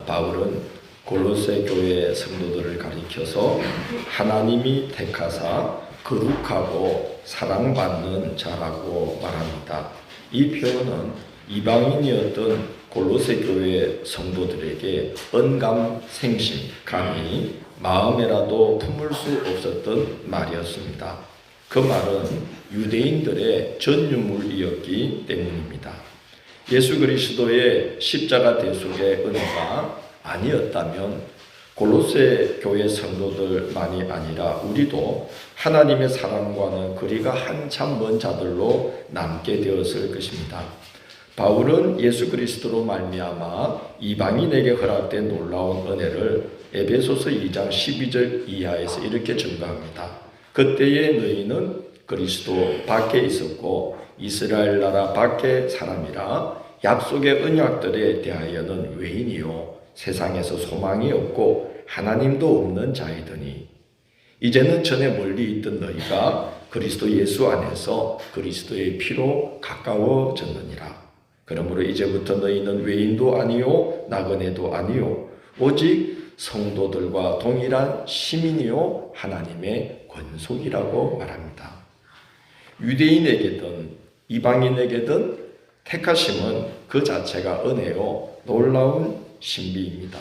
바울은 골로새 교회 성도들을 가리켜서 하나님이 택하사 거룩하고 사랑받는 자라고 말합니다. 이 표현은 이방인이었던 골로새 교회 성도들에게 언감생심, 감히 마음에라도 품을 수 없었던 말이었습니다. 그 말은 유대인들의 전유물이었기 때문입니다. 예수 그리스도의 십자가 대속의 은혜가 아니었다면 골로새 교회 성도들만이 아니라 우리도 하나님의 사랑과는 거리가 한참 먼 자들로 남게 되었을 것입니다. 바울은 예수 그리스도로 말미암아 이방인에게 허락된 놀라운 은혜를 에베소서 2장 12절 이하에서 이렇게 증거합니다. 그때의 너희는 그리스도 밖에 있었고 이스라엘 나라 밖의 사람이라 약속의 언약들에 대하여는 외인이요 세상에서 소망이 없고 하나님도 없는 자이더니 이제는 전에 멀리 있던 너희가 그리스도 예수 안에서 그리스도의 피로 가까워졌느니라. 그러므로 이제부터 너희는 외인도 아니요 나그네도 아니요 오직 성도들과 동일한 시민이요 하나님의 권속이라고 말합니다. 유대인에게든 이방인에게든 택하심은 그 자체가 은혜요 놀라운 신비입니다.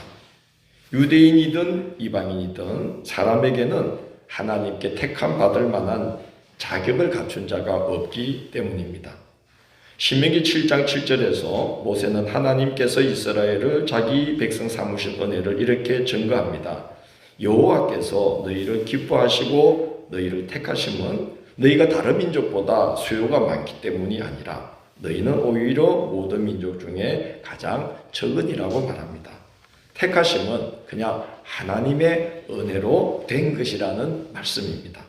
유대인이든 이방인이든 사람에게는 하나님께 택함 받을 만한 자격을 갖춘 자가 없기 때문입니다. 신명기 7장 7절에서 모세는 하나님께서 이스라엘을 자기 백성 삼으신 은혜를 이렇게 증거합니다. 여호와께서 너희를 기뻐하시고 너희를 택하심은 너희가 다른 민족보다 수요가 많기 때문이 아니라 너희는 오히려 모든 민족 중에 가장 적은이라고 말합니다. 택하심은 그냥 하나님의 은혜로 된 것이라는 말씀입니다.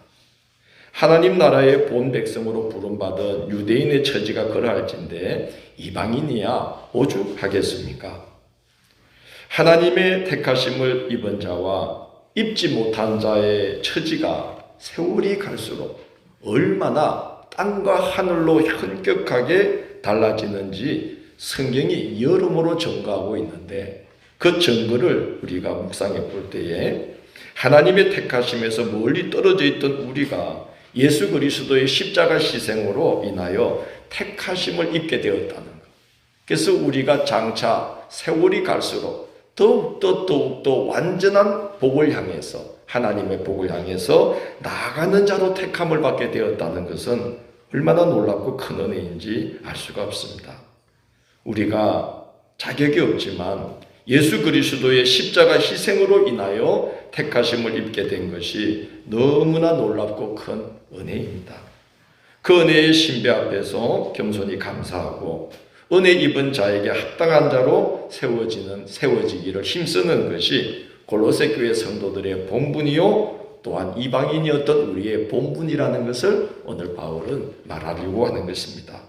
하나님 나라의 본 백성으로 부름받은 유대인의 처지가 그러할진데 이방인이야 오죽하겠습니까? 하나님의 택하심을 입은 자와 입지 못한 자의 처지가 세월이 갈수록 얼마나 땅과 하늘로 현격하게 달라지는지 성경이 여러모로 증거하고 있는데 그 증거를 우리가 묵상해 볼 때에 하나님의 택하심에서 멀리 떨어져 있던 우리가 예수 그리스도의 십자가 희생으로 인하여 택하심을 입게 되었다는 것. 그래서 우리가 장차 세월이 갈수록 더욱더 완전한 복을 향해서 하나님의 복을 향해서 나아가는 자로 택함을 받게 되었다는 것은 얼마나 놀랍고 큰 은혜인지 알 수가 없습니다. 우리가 자격이 없지만 예수 그리스도의 십자가 희생으로 인하여 택하심을 입게 된 것이 너무나 놀랍고 큰 은혜입니다. 그 은혜의 신비 앞에서 겸손히 감사하고 은혜 입은 자에게 합당한 자로 세워지기를 힘쓰는 것이 골로새 교회 성도들의 본분이요 또한 이방인이었던 우리의 본분이라는 것을 오늘 바울은 말하려고 하는 것입니다.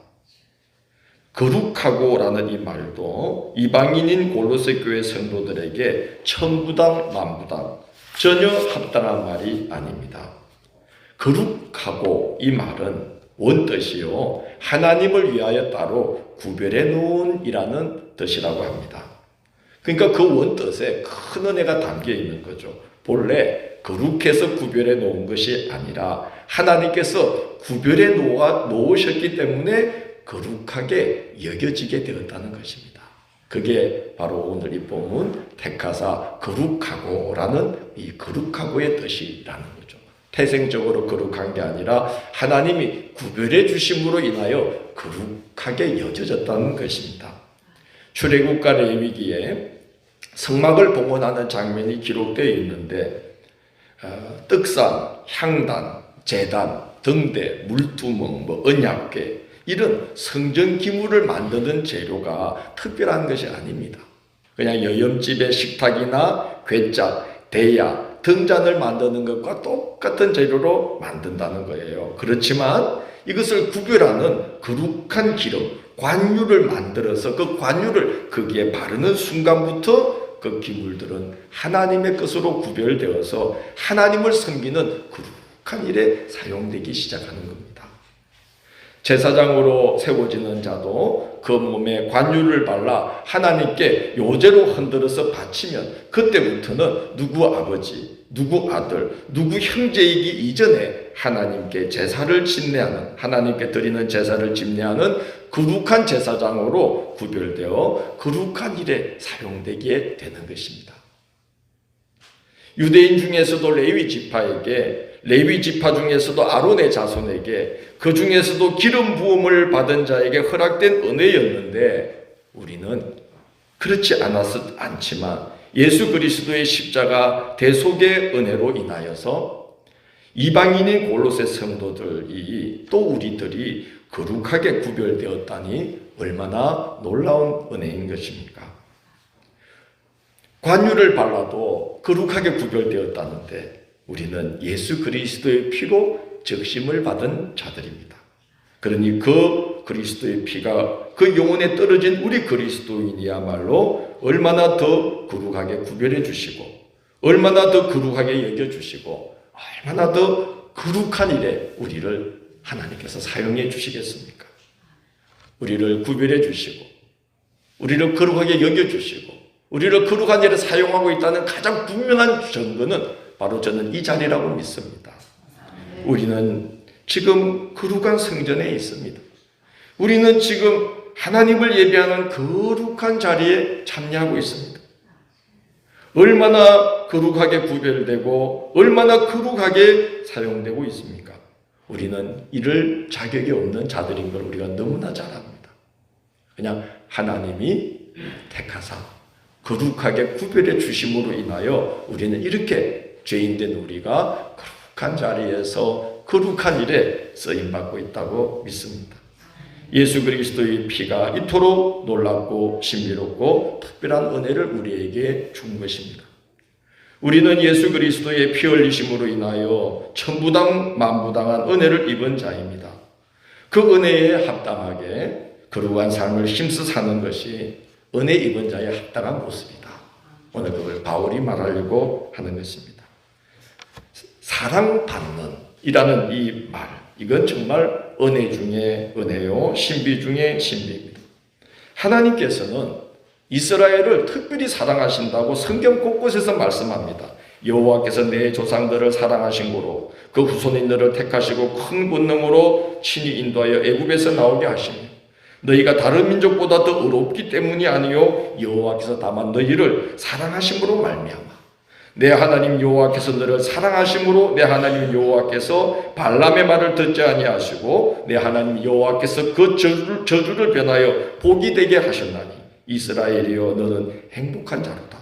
거룩하고라는 이 말도 이방인인 골로새 교회 성도들에게 천부당 만부당 전혀 합당한 말이 아닙니다. 거룩하고 이 말은 원뜻이요 하나님을 위하여 따로 구별해 놓은 이라는 뜻이라고 합니다. 그러니까 그 원뜻에 큰 은혜가 담겨 있는 거죠. 본래 거룩해서 구별해 놓은 것이 아니라 하나님께서 구별해 놓으셨기 때문에 거룩하게 여겨지게 되었다는 것입니다. 그게 바로 오늘 이 본문 택하사 거룩하고라는 이 거룩하고의 뜻이라는 거죠. 태생적으로 거룩한 게 아니라 하나님이 구별해 주심으로 인하여 거룩하게 여겨졌다는 것입니다. 출애굽과 레위기에 성막을 봉헌하는 장면이 기록되어 있는데 떡상, 향단, 제단, 등대, 물두멍, 언약궤 이런 성전 기물을 만드는 재료가 특별한 것이 아닙니다. 그냥 여염집의 식탁이나 궤짝, 대야, 등잔을 만드는 것과 똑같은 재료로 만든다는 거예요. 그렇지만 이것을 구별하는 거룩한 기름, 관유를 만들어서 그 관유를 거기에 바르는 순간부터 그 기물들은 하나님의 것으로 구별되어서 하나님을 섬기는 거룩한 일에 사용되기 시작하는 겁니다. 제사장으로 세워지는 자도 그 몸에 관유를 발라 하나님께 요제로 흔들어서 바치면 그때부터는 누구 아버지, 누구 아들, 누구 형제이기 이전에 하나님께 제사를 집례하는, 하나님께 드리는 제사를 집례하는 거룩한 제사장으로 구별되어 거룩한 일에 사용되게 되는 것입니다. 유대인 중에서도 레위 지파 중에서도 아론의 자손에게, 그 중에서도 기름 부음을 받은 자에게 허락된 은혜였는데, 우리는 그렇지 않지만 예수 그리스도의 십자가 대속의 은혜로 인하여서 이방인인 골로새 성도들이, 또 우리들이 거룩하게 구별되었다니 얼마나 놀라운 은혜인 것입니까? 관유를 발라도 거룩하게 구별되었다는데 우리는 예수 그리스도의 피로 적심을 받은 자들입니다. 그러니 그 그리스도의 피가 그 영혼에 떨어진 우리 그리스도인이야말로 얼마나 더 거룩하게 구별해 주시고, 얼마나 더 거룩하게 여겨 주시고, 얼마나 더 거룩한 일에 우리를 하나님께서 사용해 주시겠습니까? 우리를 구별해 주시고, 우리를 거룩하게 여겨 주시고, 우리를 거룩한 일에 사용하고 있다는 가장 분명한 증거는 바로 저는 이 자리라고 믿습니다. 우리는 지금 거룩한 성전에 있습니다. 우리는 지금 하나님을 예배하는 거룩한 자리에 참여하고 있습니다. 얼마나 거룩하게 구별되고 얼마나 거룩하게 사용되고 있습니까? 우리는 이럴 자격이 없는 자들인 걸 우리가 너무나 잘 압니다. 그냥 하나님이 택하사 거룩하게 구별해 주심으로 인하여 우리는 이렇게 죄인된 우리가 거룩한 자리에서 거룩한 일에 쓰임받고 있다고 믿습니다. 예수 그리스도의 피가 이토록 놀랍고 신비롭고 특별한 은혜를 우리에게 준 것입니다. 우리는 예수 그리스도의 피 흘리심으로 인하여 천부당 만부당한 은혜를 입은 자입니다. 그 은혜에 합당하게 거룩한 삶을 힘써 사는 것이 은혜 입은 자의 합당한 모습이다. 오늘 그걸 바울이 말하려고 하는 것입니다. 사랑받는 이라는 이 말, 이건 정말 은혜 중에 은혜요, 신비 중에 신비입니다. 하나님께서는 이스라엘을 특별히 사랑하신다고 성경 곳곳에서 말씀합니다. 여호와께서 내 조상들을 사랑하신 고로 그 후손인 너를 택하시고 큰 권능으로 친히 인도하여 애굽에서 나오게 하시며 너희가 다른 민족보다 더 의롭기 때문이 아니요 여호와께서 다만 너희를 사랑하심으로 말미암아 내 하나님 여호와께서 너를 사랑하심으로 내 하나님 여호와께서 발람의 말을 듣지 아니하시고 내 하나님 여호와께서 그 저주를 변하여 복이 되게 하셨나니 이스라엘이여 너는 행복한 자로다.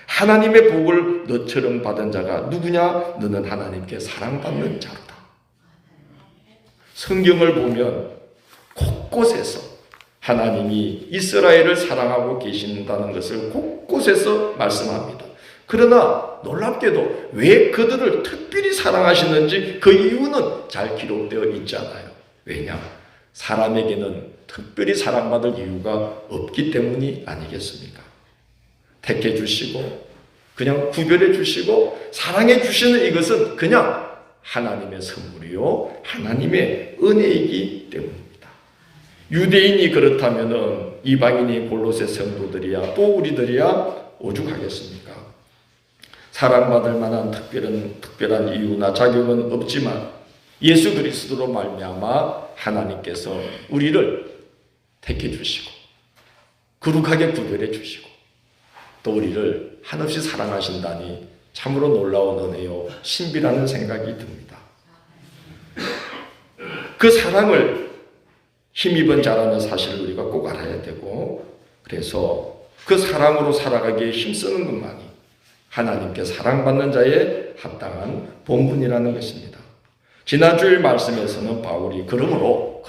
하나님의 복을 너처럼 받은 자가 누구냐? 너는 하나님께 사랑받는 자로다. 성경을 보면 곳곳에서 하나님이 이스라엘을 사랑하고 계신다는 것을 곳곳에서 말씀합니다. 그러나 놀랍게도 왜 그들을 특별히 사랑하시는지 그 이유는 잘 기록되어 있지 않아요. 왜냐? 사람에게는 특별히 사랑받을 이유가 없기 때문이 아니겠습니까? 택해 주시고 그냥 구별해 주시고 사랑해 주시는 이것은 그냥 하나님의 선물이요 하나님의 은혜이기 때문입니다. 유대인이 그렇다면은 이방인이 골로새 성도들이야 또 우리들이야 오죽하겠습니까? 사랑받을 만한 특별한 이유나 자격은 없지만 예수 그리스도로 말미암아 하나님께서 우리를 택해 주시고 거룩하게 구별해 주시고 또 우리를 한없이 사랑하신다니 참으로 놀라운 은혜요 신비라는 생각이 듭니다. 그 사랑을 힘입은 자라는 사실을 우리가 꼭 알아야 되고 그래서 그 사랑으로 살아가기에 힘쓰는 것만이 하나님께 사랑받는 자의 합당한 본분이라는 것입니다. 지난주일 말씀에서는 바울이 그러므로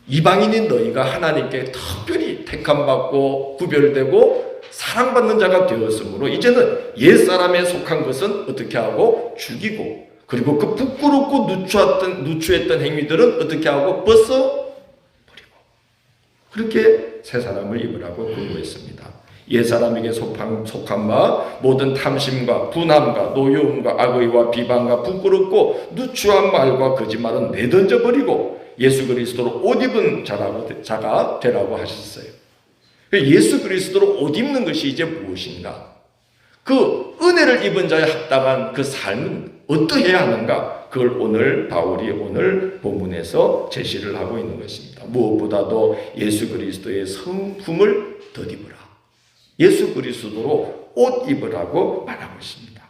이방인인 너희가 하나님께 특별히 택함받고 구별되고 사랑받는 자가 되었으므로 이제는 옛사람에 속한 것은 어떻게 하고 죽이고 그리고 그 부끄럽고 누추했던 행위들은 어떻게 하고 벗어버리고 그렇게 새 사람을 입으라고 권고했습니다. 옛사람에게 속한 바 모든 탐심과 분함과 노여움과 악의와 비방과 부끄럽고 누추한 말과 거짓말은 내던져 버리고 예수 그리스도로 옷 입은 자가 되라고 하셨어요. 예수 그리스도로 옷 입는 것이 이제 무엇인가? 그 은혜를 입은 자에 합당한 그 삶은 어떠해야 하는가? 그걸 오늘 바울이 오늘 본문에서 제시를 하고 있는 것입니다. 무엇보다도 예수 그리스도의 성품을 덧입으라. 예수 그리스도로 옷 입으라고 말하고 있습니다.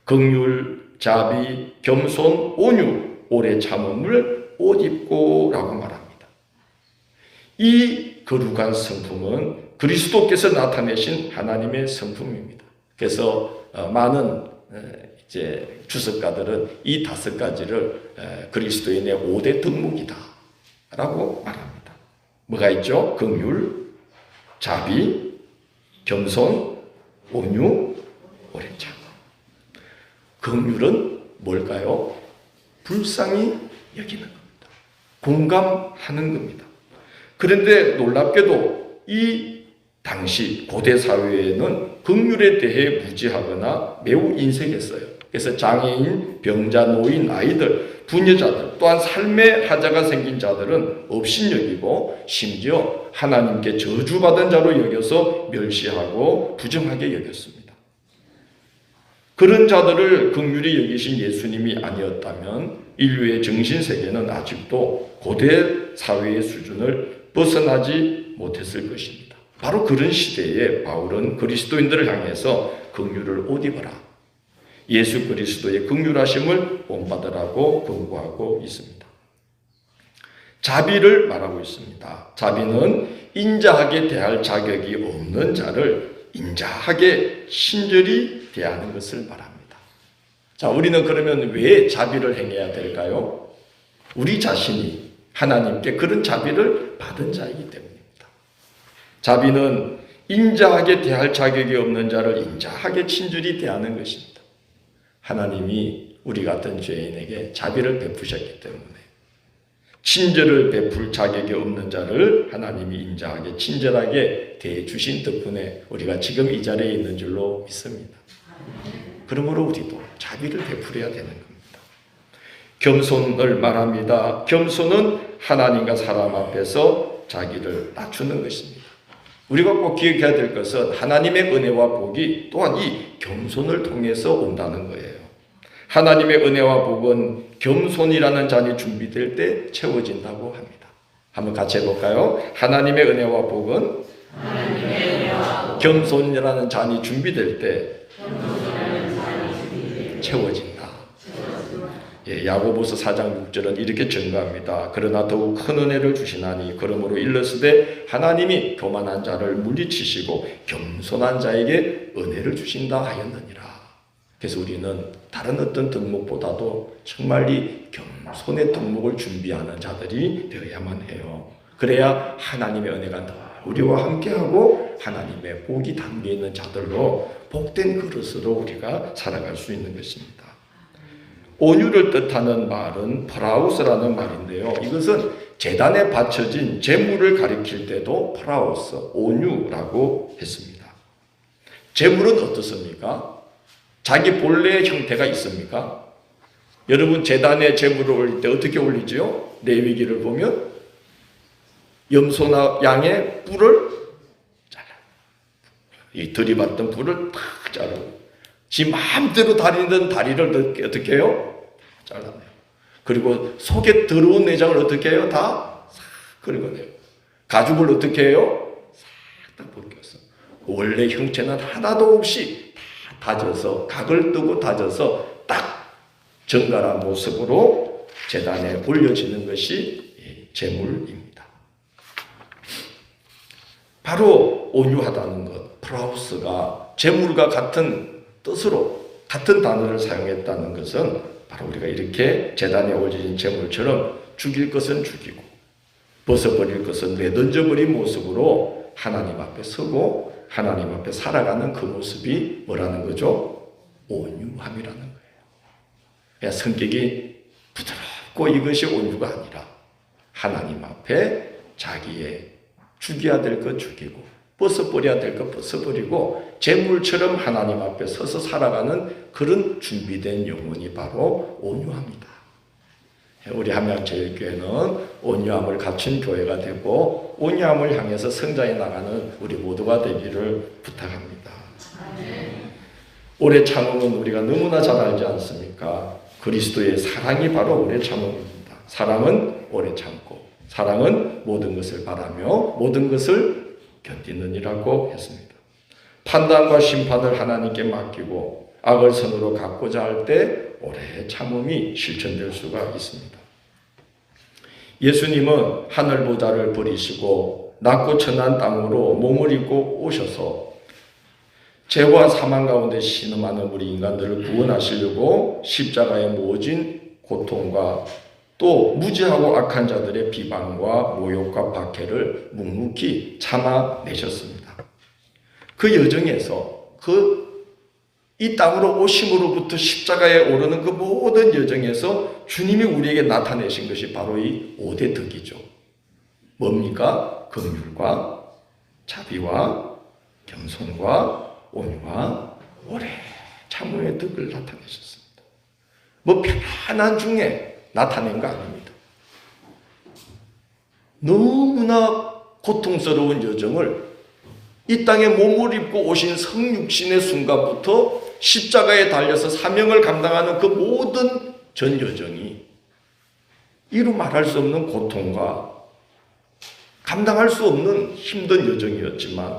긍휼, 자비, 겸손, 온유, 오래 참음을 옷 입고라고 말합니다. 이 거룩한 성품은 그리스도께서 나타내신 하나님의 성품입니다. 그래서 많은 이제 주석가들은 이 5가지를 그리스도인의 5대 덕목이다 라고 말합니다. 뭐가 있죠? 긍휼, 자비, 겸손, 온유, 오래 참음. 긍휼은 뭘까요? 불쌍히 여기는 겁니다. 공감하는 겁니다. 그런데 놀랍게도 이 당시 고대 사회에는 긍휼에 대해 무지하거나 매우 인색했어요. 그래서 장애인, 병자, 노인, 아이들, 부녀자들, 또한 삶의 하자가 생긴 자들은 업신여기고 심지어 하나님께 저주받은 자로 여겨서 멸시하고 부정하게 여겼습니다. 그런 자들을 긍휼히 여기신 예수님이 아니었다면 인류의 정신세계는 아직도 고대 사회의 수준을 벗어나지 못했을 것입니다. 바로 그런 시대에 바울은 그리스도인들을 향해서 긍휼을 옷 입어라. 예수 그리스도의 긍휼하심을 본받으라고 권고하고 있습니다. 자비를 말하고 있습니다. 자비는 인자하게 대할 자격이 없는 자를 인자하게 친절히 대하는 것을 말합니다. 자, 우리는 그러면 왜 자비를 행해야 될까요? 우리 자신이 하나님께 그런 자비를 받은 자이기 때문입니다. 자비는 인자하게 대할 자격이 없는 자를 인자하게 친절히 대하는 것입니다. 하나님이 우리 같은 죄인에게 자비를 베푸셨기 때문에 친절을 베풀 자격이 없는 자를 하나님이 인자하게 친절하게 대해주신 덕분에 우리가 지금 이 자리에 있는 줄로 믿습니다. 그러므로 우리도 자비를 베풀어야 되는 겁니다. 겸손을 말합니다. 겸손은 하나님과 사람 앞에서 자기를 낮추는 것입니다. 우리가 꼭 기억해야 될 것은 하나님의 은혜와 복이 또한 이 겸손을 통해서 온다는 거예요. 하나님의 은혜와 복은 겸손이라는 잔이 준비될 때 채워진다고 합니다. 한번 같이 해볼까요? 하나님의 은혜와 복은 겸손이라는 잔이 준비될 때 채워진다. 예, 야고보서 4장 6절은 이렇게 증거합니다. 그러나 더욱 큰 은혜를 주시나니 그러므로 일렀으되 하나님이 교만한 자를 물리치시고 겸손한 자에게 은혜를 주신다 하였느니라. 그래서 우리는 다른 어떤 덕목보다도 정말 이 겸손의 덕목을 준비하는 자들이 되어야만 해요. 그래야 하나님의 은혜가 더 우리와 함께하고 하나님의 복이 담겨있는 자들로 복된 그릇으로 우리가 살아갈 수 있는 것입니다. 온유를 뜻하는 말은 프라우스라는 말인데요. 이것은 제단에 바쳐진 제물을 가리킬 때도 프라우스, 온유라고 했습니다. 제물은 어떻습니까? 자기 본래의 형태가 있습니까? 여러분 제단에 제물을 올릴 때 어떻게 올리죠? 레위기를 보면 염소나 양의 뿔을 잘라요. 이 들이받던 뿔을 탁 자르고 지 마음대로 다리는 다리를 어떻게 해요? 잘라내요. 그리고 속에 더러운 내장을 어떻게 해요? 다 싹 긁어내요. 가죽을 어떻게 해요? 싹 다 벗겨서 원래 형체는 하나도 없이 다 다져서 각을 뜨고 다져서 딱 정갈한 모습으로 제단에 올려지는 것이 제물입니다. 바로 온유하다는 것, 프라우스가 제물과 같은 뜻으로 같은 단어를 사용했다는 것은 바로 우리가 이렇게 제단에 올려진 제물처럼 죽일 것은 죽이고 벗어버릴 것은 내던져버린 모습으로 하나님 앞에 서고 하나님 앞에 살아가는 그 모습이 뭐라는 거죠? 온유함이라는 거예요. 그냥 성격이 부드럽고 이것이 온유가 아니라 하나님 앞에 자기의 죽여야 될 것 죽이고 벗어버려야 될 것 벗어버리고 제물처럼 하나님 앞에 서서 살아가는 그런 준비된 영혼이 바로 온유합니다. 우리 함양제일교회는 온유함을 갖춘 교회가 되고 온유함을 향해서 성장해 나가는 우리 모두가 되기를 부탁합니다. 오래 참음은 우리가 너무나 잘 알지 않습니까? 그리스도의 사랑이 바로 오래 참음입니다. 사랑은 오래 참고 사랑은 모든 것을 바라며 모든 것을 견디느니라고 했습니다. 판단과 심판을 하나님께 맡기고 악을 선으로 갚고자 할 때 오래 참음이 실천될 수가 있습니다. 예수님은 하늘보다를 버리시고 낮고 천한 땅으로 몸을 입고 오셔서 죄와 사망 가운데 신음하는 우리 인간들을 구원하시려고 십자가에 모진 고통과 또 무지하고 악한 자들의 비방과 모욕과 박해를 묵묵히 참아내셨습니다. 그 여정에서 이 땅으로 오심으로부터 십자가에 오르는 그 모든 여정에서 주님이 우리에게 나타내신 것이 바로 이 5대 덕이죠. 뭡니까? 긍휼과 자비와 겸손과 온유와 오래 참음의 덕을 나타내셨습니다. 뭐 편안한 중에 나타낸 거 아닙니다. 너무나 고통스러운 여정을 이 땅에 몸을 입고 오신 성육신의 순간부터 십자가에 달려서 사명을 감당하는 그 모든 전 여정이 이루 말할 수 없는 고통과 감당할 수 없는 힘든 여정이었지만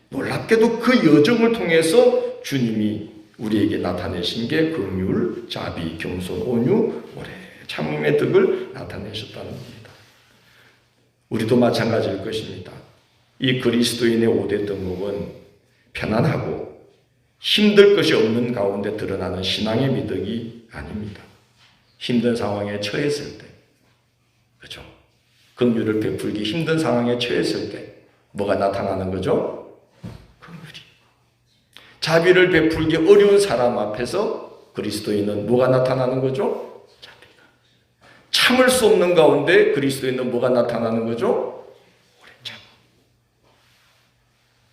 놀랍게도 그 여정을 통해서 주님이 우리에게 나타내신 게 긍휼, 자비, 겸손, 온유, 오래 참음의 덕을 나타내셨다는 겁니다. 우리도 마찬가지일 것입니다. 이 그리스도인의 5대 덕목은 편안하고 힘들 것이 없는 가운데 드러나는 신앙의 미덕이 아닙니다. 힘든 상황에 처했을 때, 그죠? 긍휼을 베풀기 힘든 상황에 처했을 때 뭐가 나타나는 거죠? 긍휼이. 자비를 베풀기 어려운 사람 앞에서 그리스도인은 뭐가 나타나는 거죠? 자비가. 참을 수 없는 가운데 그리스도인은 뭐가 나타나는 거죠? 오래 참.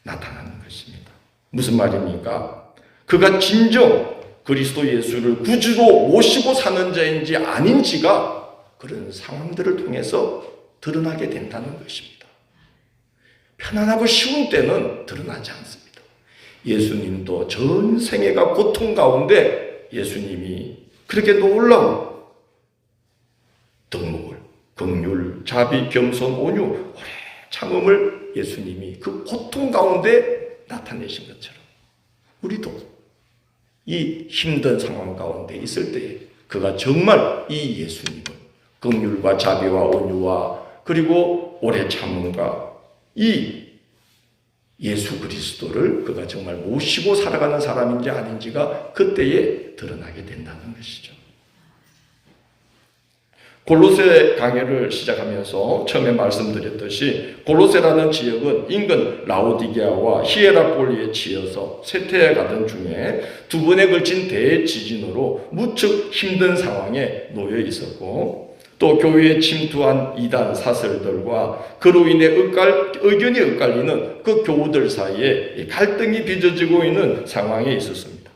나타나는 것입니다. 무슨 말입니까? 그가 진정 그리스도 예수를 구주로 모시고 사는 자인지 아닌지가 그런 상황들을 통해서 드러나게 된다는 것입니다. 편안하고 쉬운 때는 드러나지 않습니다. 예수님도 전 생애가 고통 가운데 예수님이 그렇게 놀라운 덕목을 긍휼, 자비, 겸손, 온유, 오래 참음을 예수님이 그 고통 가운데 나타내신 것처럼 우리도 이 힘든 상황 가운데 있을 때에 그가 정말 이 예수님을 긍휼과 자비와 온유와 그리고 오래 참음과 이 예수 그리스도를 그가 정말 모시고 살아가는 사람인지 아닌지가 그때에 드러나게 된다는 것이죠. 골로새 강해를 시작하면서 처음에 말씀드렸듯이 골로새라는 지역은 인근 라오디게아와 히에라폴리에 치여서 쇠퇴해 가던 중에 두 번에 걸친 대지진으로 무척 힘든 상황에 놓여 있었고 또 교회에 침투한 이단 사설들과 그로 인해 의견이 엇갈리는 그 교우들 사이에 갈등이 빚어지고 있는 상황에 있었습니다.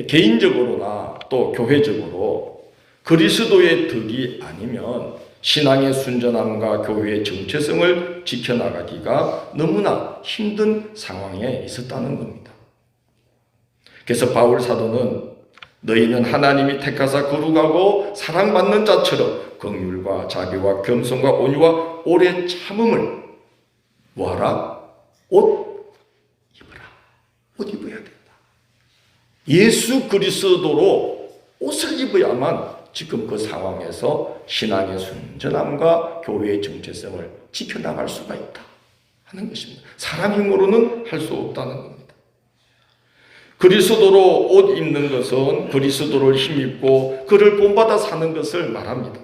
개인적으로나 또 교회적으로 그리스도의 덕이 아니면 신앙의 순전함과 교회의 정체성을 지켜나가기가 너무나 힘든 상황에 있었다는 겁니다. 그래서 바울 사도는 너희는 하나님이 택하사 거룩하고 사랑받는 자처럼 긍휼과 자비와 겸손과 온유와 오래 참음을 뭐하라? 옷 입어라. 옷 입어야 된다. 예수 그리스도로 옷을 입어야만 지금 그 상황에서 신앙의 순전함과 교회의 정체성을 지켜나갈 수가 있다 하는 것입니다. 사람 힘으로는 할 수 없다는 겁니다. 그리스도로 옷 입는 것은 그리스도를 힘입고 그를 본받아 사는 것을 말합니다.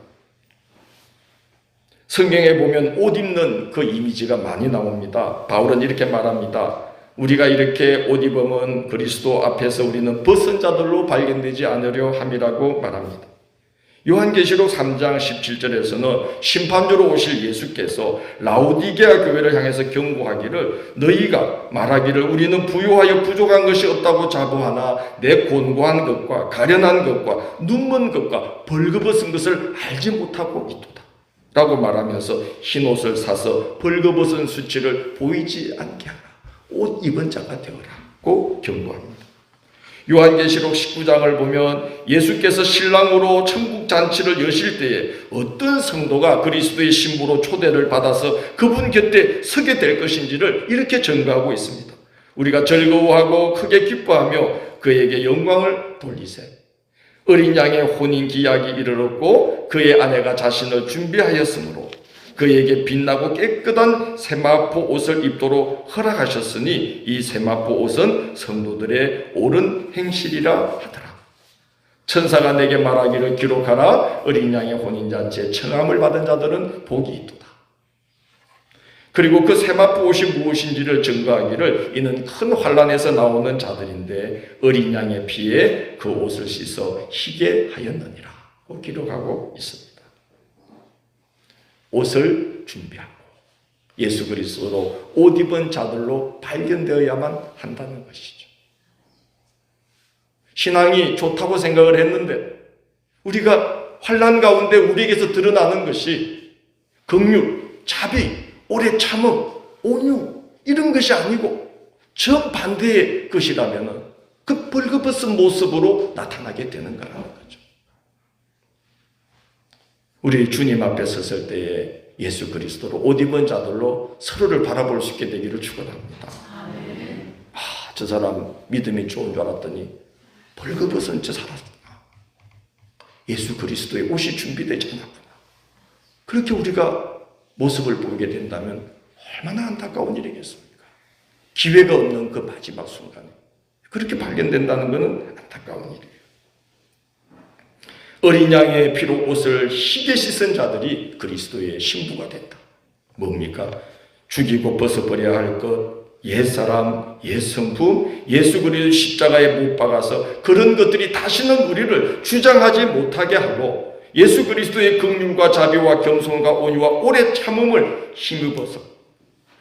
성경에 보면 옷 입는 그 이미지가 많이 나옵니다. 바울은 이렇게 말합니다. 우리가 이렇게 옷 입으면 그리스도 앞에서 우리는 벗은 자들로 발견되지 않으려 함이라고 말합니다. 요한계시록 3장 17절에서는 심판주로 오실 예수께서 라오디게아 교회를 향해서 경고하기를 너희가 말하기를 우리는 부유하여 부족한 것이 없다고 자부하나 내 곤고한 것과 가련한 것과 눈먼 것과 벌거벗은 것을 알지 못하고 있도다 라고 말하면서 흰옷을 사서 벌거벗은 수치를 보이지 않게 하라. 옷 입은 자가 되어라고 경고합니다. 요한계시록 19장을 보면 예수께서 신랑으로 천국 잔치를 여실 때에 어떤 성도가 그리스도의 신부로 초대를 받아서 그분 곁에 서게 될 것인지를 이렇게 전가하고 있습니다. 우리가 즐거워하고 크게 기뻐하며 그에게 영광을 돌리세. 어린 양의 혼인 기약이 이르렀고 그의 아내가 자신을 준비하였으므로 그에게 빛나고 깨끗한 세마포 옷을 입도록 허락하셨으니 이 세마포 옷은 성도들의 옳은 행실이라 하더라. 천사가 내게 말하기를 기록하라. 어린 양의 혼인잔치에 청함을 받은 자들은 복이 있도다. 그리고 그 세마포 옷이 무엇인지를 증거하기를 이는 큰 환난에서 나오는 자들인데 어린 양의 피에 그 옷을 씻어 희게 하였느니라 기록하고 있습니다. 옷을 준비하고 예수 그리스도로 옷 입은 자들로 발견되어야만 한다는 것이죠. 신앙이 좋다고 생각을 했는데 우리가 환난 가운데 우리에게서 드러나는 것이 긍휼, 자비, 오래 참음, 온유 이런 것이 아니고 정반대의 것이라면 그 벌거벗은 모습으로 나타나게 되는 거라는 거죠. 우리 주님 앞에 섰을 때에 예수 그리스도로 옷 입은 자들로 서로를 바라볼 수 있게 되기를 축원합니다. 저 사람 믿음이 좋은 줄 알았더니 벌거벗은 채 살았구나. 예수 그리스도의 옷이 준비되지 않았구나. 그렇게 우리가 모습을 보게 된다면 얼마나 안타까운 일이겠습니까? 기회가 없는 그 마지막 순간에 그렇게 발견된다는 것은 안타까운 일이에요. 어린 양의 피로 옷을 희게 씻은 자들이 그리스도의 신부가 된다. 뭡니까? 죽이고 벗어버려야 할 것, 옛사람, 옛성품, 예수 그리스도 십자가에 못 박아서 그런 것들이 다시는 우리를 주장하지 못하게 하고 예수 그리스도의 긍휼과 자비와 겸손과 온유와 오래 참음을 힘입어서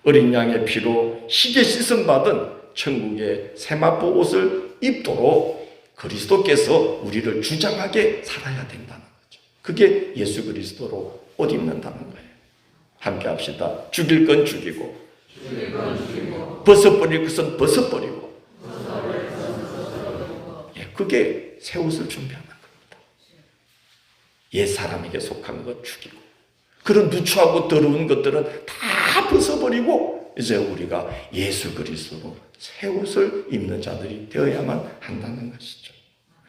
어린 양의 피로 희게 씻음 받은 천국의 세마포 옷을 입도록 그리스도께서 우리를 주장하게 살아야 된다는 거죠. 그게 예수 그리스도로 옷 입는다는 거예요. 함께 합시다. 죽일 건 죽이고, 벗어버릴 것은 벗어버리고, 그게 새 옷을 준비하는 겁니다. 옛 사람에게 속한 것 죽이고, 그런 누추하고 더러운 것들은 다 벗어버리고 이제 우리가 예수 그리스도로 새 옷을 입는 자들이 되어야만 한다는 것이죠.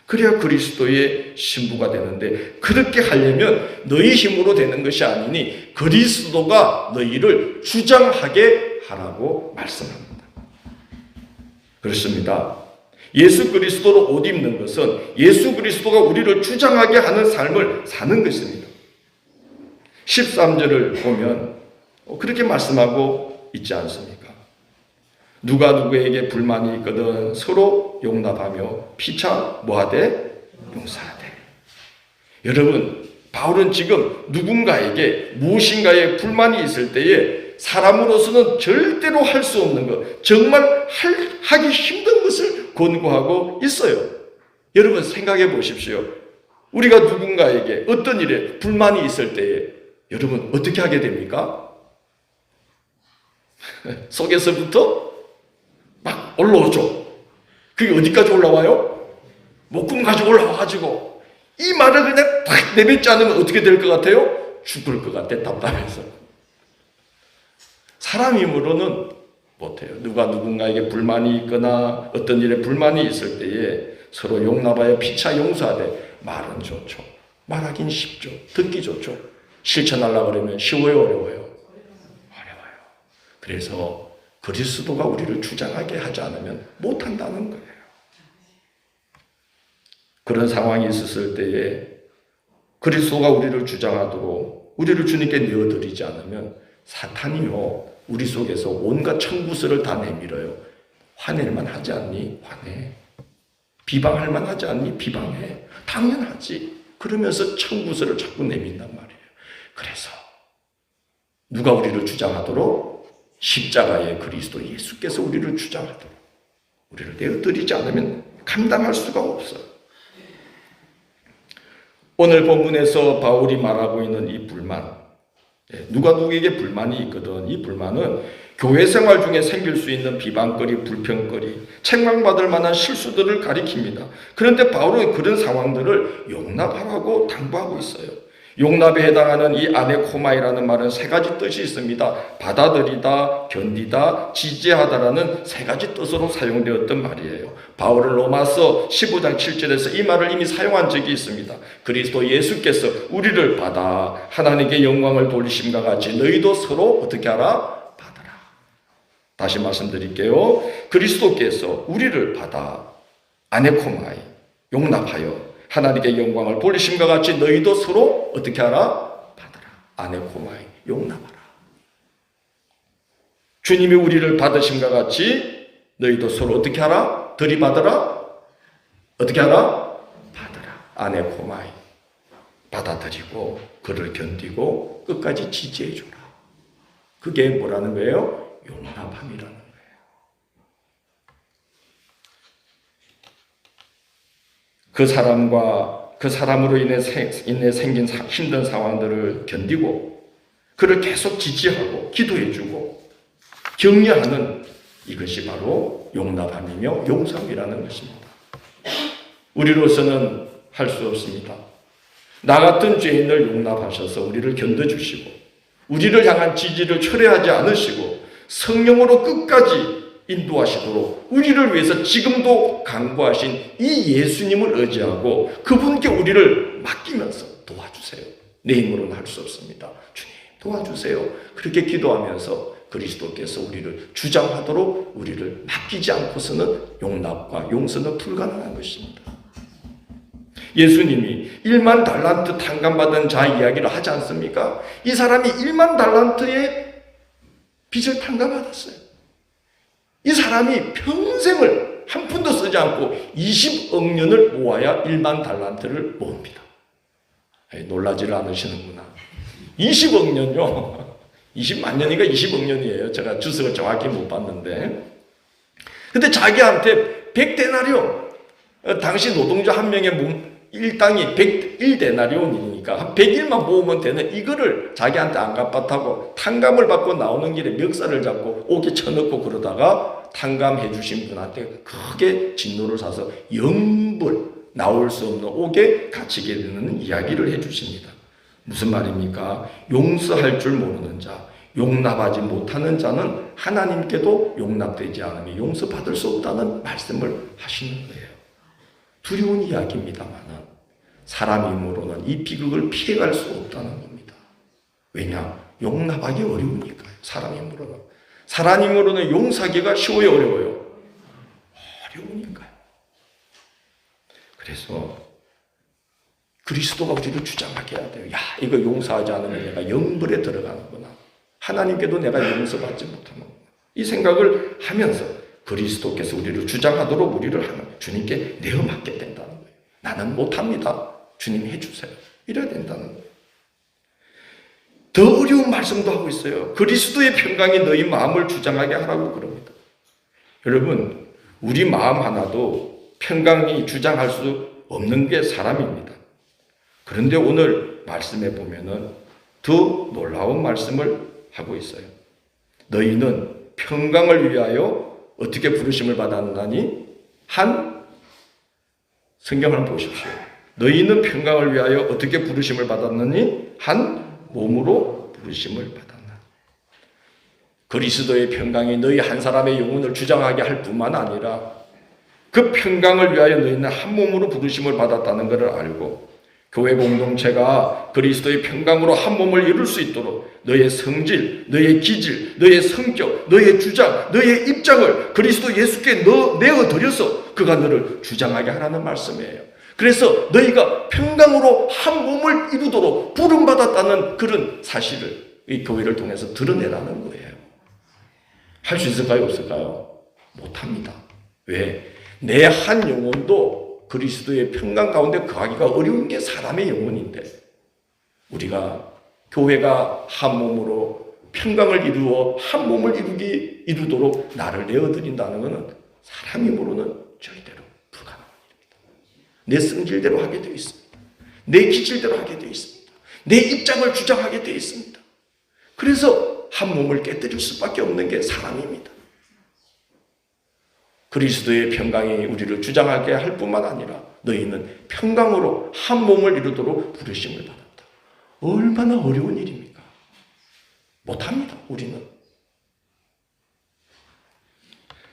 그래야 그리스도의 신부가 되는데 그렇게 하려면 너희 힘으로 되는 것이 아니니 그리스도가 너희를 주장하게 하라고 말씀합니다. 그렇습니다. 예수 그리스도로 옷 입는 것은 예수 그리스도가 우리를 주장하게 하는 삶을 사는 것입니다. 13절을 보면 그렇게 말씀하고 있지 않습니까? 누가 누구에게 불만이 있거든 서로 용납하며 피차 뭐하되 용서하되. 여러분, 바울은 지금 누군가에게 무엇인가에 불만이 있을 때에 사람으로서는 절대로 할 수 없는 것, 정말 하기 힘든 것을 권고하고 있어요. 여러분 생각해 보십시오. 우리가 누군가에게 어떤 일에 불만이 있을 때에 여러분 어떻게 하게 됩니까? 속에서부터 막 올라오죠. 그게 어디까지 올라와요? 목금까지 올라와가지고 이 말을 그냥 탁 내뱉지 않으면 어떻게 될 것 같아요? 죽을 것 같아, 답답해서. 사람 힘으로는 못해요. 누가 누군가에게 불만이 있거나 어떤 일에 불만이 있을 때에 서로 용납하여 피차 용서하되. 말은 좋죠. 말하긴 쉽죠. 듣기 좋죠. 실천하려고 그러면 쉬워요, 어려워요? 어려워요. 그래서 그리스도가 우리를 주장하게 하지 않으면 못한다는 거예요. 그런 상황이 있었을 때에 그리스도가 우리를 주장하도록 우리를 주님께 내어드리지 않으면 사탄이요 우리 속에서 온갖 청구서를 다 내밀어요. 화낼만 하지 않니? 화내. 비방할 만 하지 않니? 비방해. 당연하지. 그러면서 청구서를 자꾸 내민단 말이에요. 그래서 누가 우리를 주장하도록? 십자가의 그리스도 예수께서 우리를 주장하도록. 우리를 내어드리지 않으면 감당할 수가 없어요. 오늘 본문에서 바울이 말하고 있는 이 불만, 누가 누구에게 불만이 있거든. 이 불만은 교회 생활 중에 생길 수 있는 비방거리, 불평거리, 책망받을 만한 실수들을 가리킵니다. 그런데 바울은 그런 상황들을 용납하라고 당부하고 있어요. 용납에 해당하는 이 아네코마이라는 말은 세 가지 뜻이 있습니다. 받아들이다, 견디다, 지지하다라는 세 가지 뜻으로 사용되었던 말이에요. 바울은 로마서 15장 7절에서 이 말을 이미 사용한 적이 있습니다. 그리스도 예수께서 우리를 받아 하나님께 영광을 돌리심과 같이 너희도 서로 어떻게 하라? 받으라. 다시 말씀드릴게요. 그리스도께서 우리를 받아 아네코마이, 용납하여 하나님께 영광을 돌리심과 같이 너희도 서로 어떻게 하라? 받아라. 아네코마이, 용납하라. 주님이 우리를 받으심과 같이 너희도 서로 어떻게 하라? 들이받으라? 어떻게 하라? 받아라. 아네코마이, 받아들이고 그를 견디고 끝까지 지지해 주라. 그게 뭐라는 거예요? 용납함이라는 거예요. 그 사람과 그 사람으로 인해 생긴 힘든 상황들을 견디고 그를 계속 지지하고 기도해주고 격려하는 이것이 바로 용납함이며 용서함이라는 것입니다. 우리로서는 할 수 없습니다. 나 같은 죄인을 용납하셔서 우리를 견뎌주시고 우리를 향한 지지를 철회하지 않으시고 성령으로 끝까지 인도하시도록 우리를 위해서 지금도 간구하신 이 예수님을 의지하고 그분께 우리를 맡기면서 도와주세요. 내 힘으로는 할 수 없습니다. 주님 도와주세요. 그렇게 기도하면서 그리스도께서 우리를 주장하도록 우리를 맡기지 않고서는 용납과 용서는 불가능한 것입니다. 예수님이 1만 달란트 탕감받은 자 이야기를 하지 않습니까? 이 사람이 1만 달란트의 빚을 탕감받았어요. 이 사람이 평생을 한 푼도 쓰지 않고 20억 년을 모아야 1만 달란트를 모읍니다. 놀라지를 않으시는구나. 20억 년요. 20만 년이니까 20억 년이에요. 제가 주석을 정확히 못 봤는데. 근데 자기한테 100데나리온, 당시 노동자 한 명의 일당이 101데나리온이니까 한 100일만 모으면 되는 이거를 자기한테 안 갚았다고 탕감을 받고 나오는 길에 멱살을 잡고 옥에 쳐넣고 그러다가 탕감해 주신 분한테 크게 진노를 사서 영불, 나올 수 없는 옥에 갇히게 되는 이야기를 해 주십니다. 무슨 말입니까? 용서할 줄 모르는 자, 용납하지 못하는 자는 하나님께도 용납되지 않으면 용서받을 수 없다는 말씀을 하시는 거예요. 두려운 이야기입니다만 사람 힘으로는 이 비극을 피해갈 수 없다는 겁니다. 왜냐? 용납하기 어려우니까요. 사람 힘으로는. 사람 힘으로는 용서하기가 쉬워요, 어려워요? 어려우니까요. 그래서 그리스도가 우리를 주장하게 해야 돼요. 야, 이거 용서하지 않으면 내가 영벌에 들어가는구나. 하나님께도 내가 용서받지 못하는구나. 이 생각을 하면서 그리스도께서 우리를 주장하도록 우리를 주님께 내어 맡게 된다는 거예요. 나는 못합니다. 주님 해주세요. 이래야 된다는 거예요. 더 어려운 말씀도 하고 있어요. 그리스도의 평강이 너희 마음을 주장하게 하라고 그럽니다. 여러분, 우리 마음 하나도 평강이 주장할 수 없는 게 사람입니다. 그런데 오늘 말씀에 보면은 더 놀라운 말씀을 하고 있어요. 너희는 평강을 위하여 어떻게 부르심을 받았나니? 성경을 보십시오. 너희는 평강을 위하여 어떻게 부르심을 받았느니? 한 몸으로 부르심을 받았나. 그리스도의 평강이 너희 한 사람의 영혼을 주장하게 할 뿐만 아니라 그 평강을 위하여 너희는 한 몸으로 부르심을 받았다는 것을 알고 교회 공동체가 그리스도의 평강으로 한 몸을 이룰 수 있도록 너의 성질, 너의 기질, 너의 성격, 너의 주장, 너의 입장을 그리스도 예수께 내어드려서 그가 너를 주장하게 하라는 말씀이에요. 그래서 너희가 평강으로 한 몸을 이루도록 부름받았다는 그런 사실을 이 교회를 통해서 드러내라는 거예요. 할 수 있을까요? 없을까요? 못합니다. 왜? 내 한 영혼도 그리스도의 평강 가운데 거하기가 어려운 게 사람의 영혼인데, 우리가 교회가 한 몸으로 평강을 이루어 한 몸을 이루도록 나를 내어드린다는 것은 사람 힘으로는 절대로 불가능한 일입니다. 내 성질대로 하게 되어 있습니다. 내 기질대로 하게 되어 있습니다. 내 입장을 주장하게 되어 있습니다. 그래서 한 몸을 깨뜨릴 수밖에 없는 게 사람입니다. 그리스도의 평강이 우리를 주장하게 할 뿐만 아니라 너희는 평강으로 한 몸을 이루도록 부르심을 받았다. 얼마나 어려운 일입니까? 못합니다, 우리는.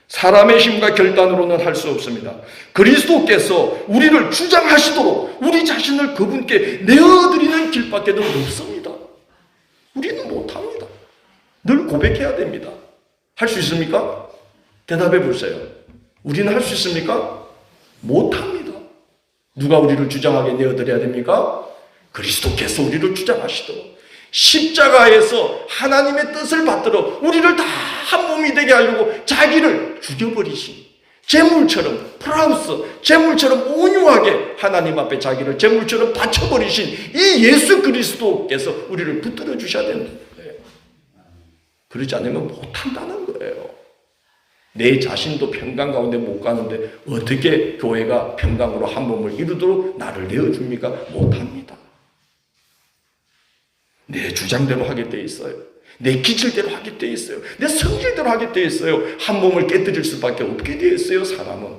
사람의 힘과 결단으로는 할 수 없습니다. 그리스도께서 우리를 주장하시도록 우리 자신을 그분께 내어드리는 길밖에는 없습니다. 우리는 못합니다. 늘 고백해야 됩니다. 할 수 있습니까? 대답해 보세요. 우리는 할 수 있습니까? 못합니다. 누가 우리를 주장하게 내어드려야 됩니까? 그리스도께서 우리를 주장하시도록 십자가에서 하나님의 뜻을 받들어 우리를 다 한 몸이 되게 하려고 자기를 죽여버리신, 제물처럼 프라우스, 제물처럼 온유하게 하나님 앞에 자기를 제물처럼 바쳐버리신 이 예수 그리스도께서 우리를 붙들어 주셔야 된다는 거예요. 그러지 않으면 못한다는 거예요. 내 자신도 평강 가운데 못 가는데 어떻게 교회가 평강으로 한 몸을 이루도록 나를 내어줍니까? 못합니다. 내 주장대로 하게 돼 있어요. 내 기질대로 하게 돼 있어요. 내 성질대로 하게 돼 있어요. 한 몸을 깨뜨릴 수밖에 없게 돼 있어요, 사람은.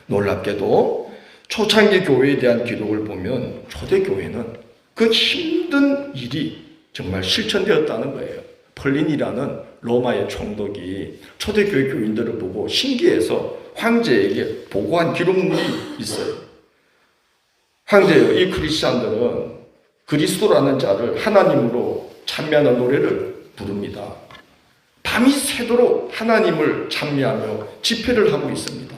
놀랍게도 초창기 교회에 대한 기록을 보면 초대교회는 그 힘든 일이 정말 실천되었다는 거예요. 폴린이라는 로마의 총독이 초대교회 교인들을 보고 신기해서 황제에게 보고한 기록물이 있어요. 황제여, 이 크리스찬들은 그리스도라는 자를 하나님으로 찬미하는 노래를 부릅니다. 밤이 새도록 하나님을 찬미하며 집회를 하고 있습니다.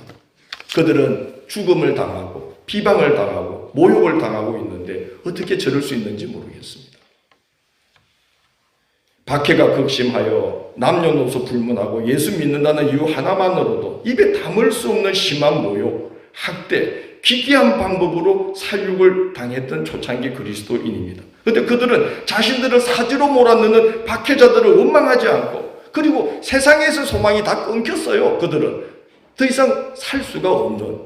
그들은 죽음을 당하고 비방을 당하고 모욕을 당하고 있는데 어떻게 저럴 수 있는지 모르겠습니다. 박해가 극심하여 남녀노소 불문하고 예수 믿는다는 이유 하나만으로도 입에 담을 수 없는 심한 모욕, 학대, 기괴한 방법으로 살육을 당했던 초창기 그리스도인입니다. 그런데 그들은 자신들을 사지로 몰아넣는 박해자들을 원망하지 않고, 그리고 세상에서 소망이 다 끊겼어요. 그들은 더 이상 살 수가 없는,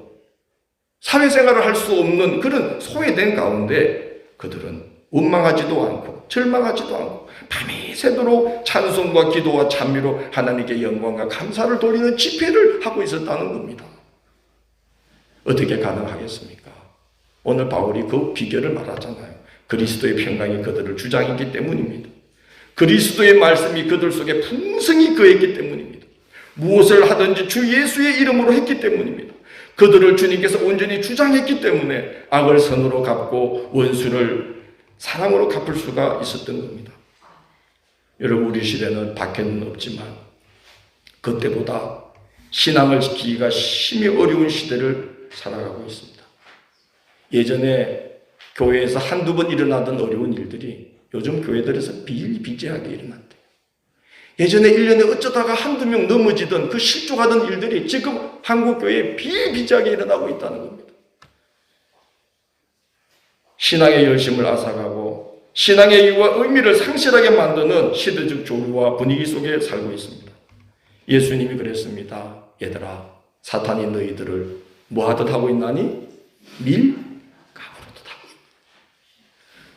사회생활을 할 수 없는 그런 소외된 가운데 그들은 원망하지도 않고 절망하지도 않고 밤이 새도록 찬송과 기도와 찬미로 하나님께 영광과 감사를 돌리는 집회를 하고 있었다는 겁니다. 어떻게 가능하겠습니까? 오늘 바울이 그 비결을 말하잖아요. 그리스도의 평강이 그들을 주장했기 때문입니다. 그리스도의 말씀이 그들 속에 풍성히 거했기 때문입니다. 무엇을 하든지 주 예수의 이름으로 했기 때문입니다. 그들을 주님께서 온전히 주장했기 때문에 악을 선으로 갚고 원수를 사랑으로 갚을 수가 있었던 겁니다. 여러분, 우리 시대는 박해는 없지만 그때보다 신앙을 지키기가 심히 어려운 시대를 살아가고 있습니다. 예전에 교회에서 한두 번 일어나던 어려운 일들이 요즘 교회들에서 비일비재하게 일어난대요. 예전에 1년에 어쩌다가 한두 명 넘어지던 그 실족하던 일들이 지금 한국 교회에 비일비재하게 일어나고 있다는 겁니다. 신앙의 열심을 앗아가고 신앙의 이유와 의미를 상실하게 만드는 시대적 조류와 분위기 속에 살고 있습니다. 예수님이 그랬습니다. 얘들아, 사탄이 너희들을 뭐하듯 하고 있나니? 밀가부르듯 하고 있다.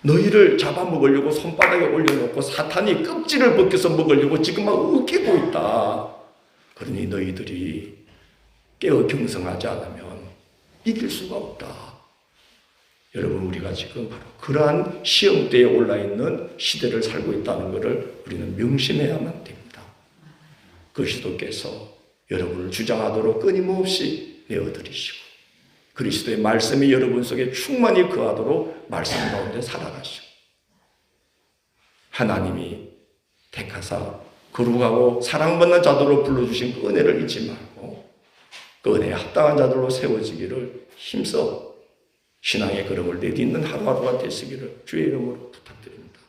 너희를 잡아먹으려고 손바닥에 올려놓고 사탄이 껍질을 벗겨서 먹으려고 지금 막 으깨고 있다. 그러니 너희들이 깨어 경성하지 않으면 이길 수가 없다. 여러분, 우리가 지금 바로 그러한 시험대에 올라있는 시대를 살고 있다는 것을 우리는 명심해야만 됩니다. 그리스도께서 여러분을 주장하도록 끊임없이 내어드리시고 그리스도의 말씀이 여러분 속에 충만히 거하도록 말씀 가운데 살아가시고 하나님이 택하사 거룩하고 사랑받는 자들로 불러주신 그 은혜를 잊지 말고 그 은혜에 합당한 자들로 세워지기를 힘써 신앙의 걸음을 내딛는 하루하루가 되시기를 주의 이름으로 부탁드립니다.